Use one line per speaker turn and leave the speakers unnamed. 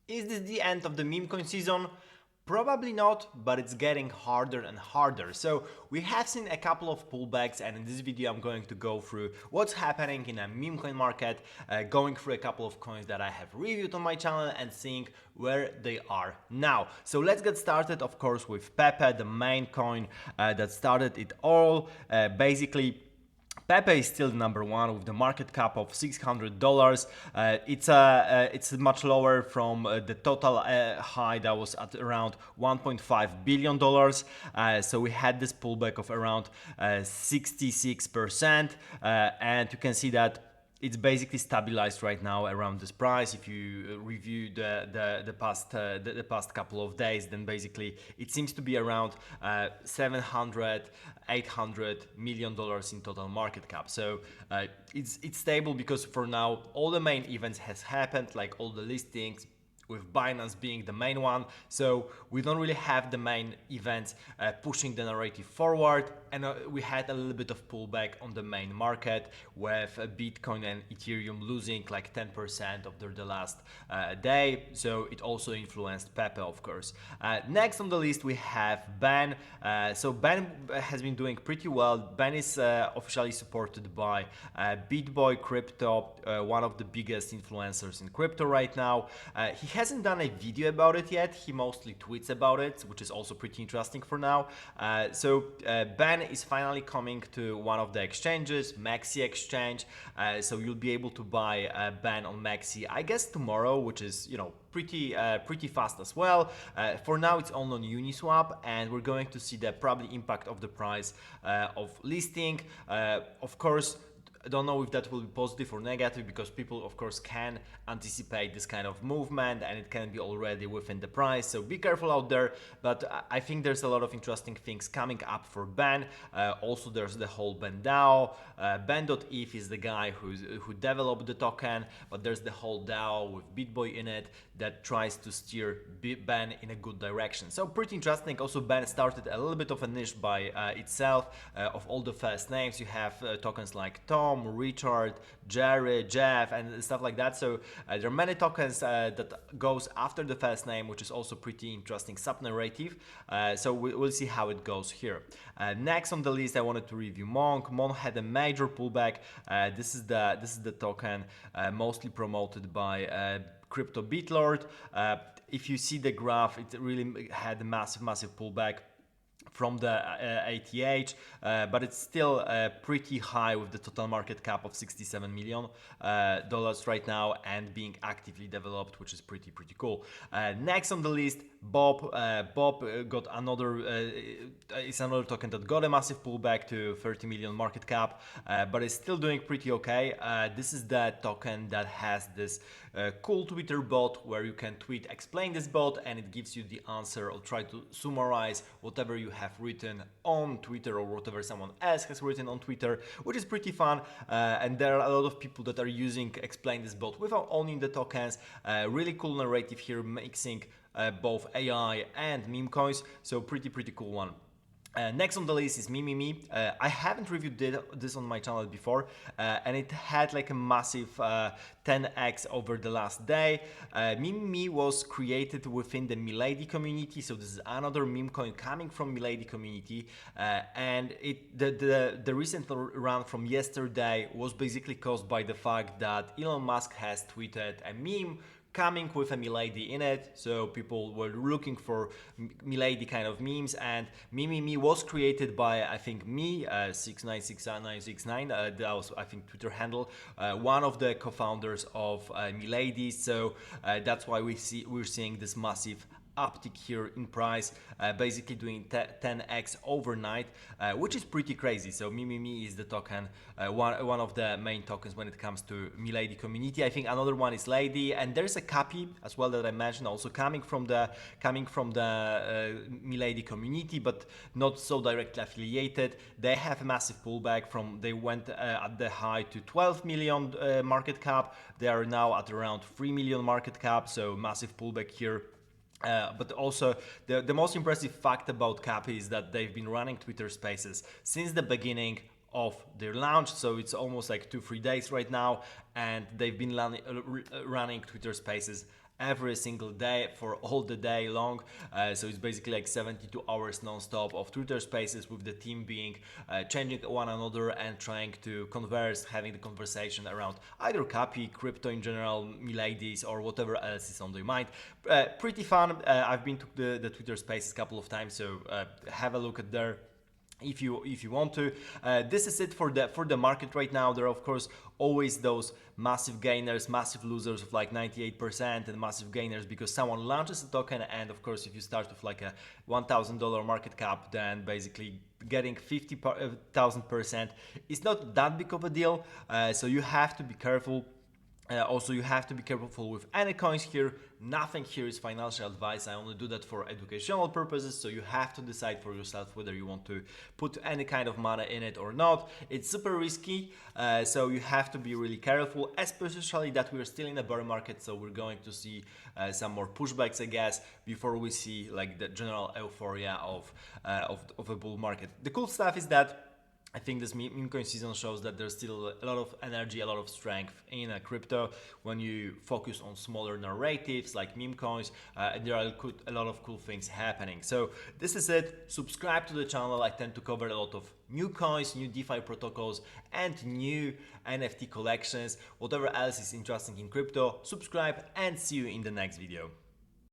Is this the end of the meme coin season? Probably not, but it's getting harder and harder. So we have seen a couple of pullbacks, and in this video I'm going to go through what's happening in a meme coin market, going through a couple of coins that I have reviewed on my channel and seeing where they are now. So let's get started, of course, with PEPE, the main coin that started it all. Basically, PEPE is still the number one with the market cap of $600. It's much lower from the total high that was at around $1.5 billion. So we had this pullback of around 66%, and you can see that it's basically stabilized right now around this price. If you review the past couple of days, then basically it seems to be around 700-800 million dollars in total market cap. So it's stable because for now all the main events has happened, like all the listings, with Binance being the main one. So we don't really have the main events pushing the narrative forward, and we had a little bit of pullback on the main market with Bitcoin and Ethereum losing like 10% of the last day. So it also influenced PEPE, of course. Next on the list we have Ben. So Ben has been doing pretty well. Ben is officially supported by BitBoy Crypto, one of the biggest influencers in crypto right now. He hasn't done a video about it yet. He mostly tweets about it, which is also pretty interesting for now. Ben is finally coming to one of the exchanges, Maxi Exchange. So you'll be able to buy Ben on Maxi, I guess tomorrow, which is, you know, pretty fast as well. For now it's only on Uniswap, and we're going to see the probably impact of the price of listing. Of course, I don't know if that will be positive or negative, because people of course can anticipate this kind of movement and it can be already within the price, so be careful out there. But I think there's a lot of interesting things coming up for Ben. Also there's the whole Ben DAO. Ben.eth is the guy who developed the token, but there's the whole DAO with BitBoy in it that tries to steer Ben in a good direction. So pretty interesting. Also Ben started a little bit of a niche by itself. Of all the first names, you have tokens like Tom, Richard, Jerry, Jeff, and stuff like that. So there are many tokens that goes after the first name, which is also pretty interesting sub-narrative. So we'll see how it goes here. Next on the list, I wanted to review MONG. MONG had a major pullback. This is the token mostly promoted by Crypto Beatlord. If you see the graph, it really had a massive pullback from the ATH, but it's still pretty high with the total market cap of $67 million right now and being actively developed, which is pretty cool. Next on the list, Bob. Bob got another is another token that got a massive pullback to 30 million market cap, but it's still doing pretty okay. This is the token that has this cool Twitter bot where you can tweet, explain this bot, and it gives you the answer or try to summarize whatever you have written on Twitter or whatever someone else has written on Twitter, which is pretty fun. And there are a lot of people that are using explain this bot without owning the tokens. Really cool narrative here, mixing both AI and meme coins, so pretty cool one. Next on the list is MEMEME. I haven't reviewed this on my channel before, and it had like a massive 10x over the last day. MEMEME was created within the Milady community, so this is another meme coin coming from Milady community, and the recent run from yesterday was basically caused by the fact that Elon Musk has tweeted a meme coming with a Milady in it, so people were looking for Milady kind of memes, and MEMEME was created by, I think, me 696969, that was, I think, Twitter handle, one of the co-founders of Milady. So that's why we're seeing this massive uptick here in price, basically doing 10x overnight, which is pretty crazy. So MEMEME is the token, one of the main tokens when it comes to Milady community. I think another one is Lady, and there's a CAPY as well that I mentioned, also coming from the Milady community, but not so directly affiliated. They have a massive pullback from, they went at the high to 12 million market cap. They are now at around 3 million market cap, so massive pullback here. But also the most impressive fact about CAPY is that they've been running Twitter Spaces since the beginning of their launch, so it's almost like 2-3 days right now, and they've been running Twitter Spaces every single day for all the day long. So it's basically like 72 hours non-stop of Twitter spaces, with the team being changing one another and trying to converse, having the conversation around either CAPY, crypto in general, miladies, or whatever else is on their mind. Pretty fun. I've been to the Twitter spaces a couple of times, so have a look at there if you want to. This is it for the market right now. There are of course always those massive gainers, massive losers of like 98%, and massive gainers because someone launches a token, and of course if you start with like a $1,000 market cap, then basically getting 50,000% is not that big of a deal. So you have to be careful. Also, you have to be careful with any coins here. Nothing here is financial advice. I only do that for educational purposes, so you have to decide for yourself whether you want to put any kind of money in it or not. It's super risky, so you have to be really careful, especially that we're still in a bear market, so we're going to see some more pushbacks, I guess, before we see like the general euphoria of a bull market. The cool stuff is that I think this meme coin season shows that there's still a lot of energy, a lot of strength in crypto when you focus on smaller narratives like meme coins. There are a lot of cool things happening. So this is it. Subscribe to the channel. I tend to cover a lot of new coins, new DeFi protocols, and new NFT collections. Whatever else is interesting in crypto, subscribe and see you in the next video.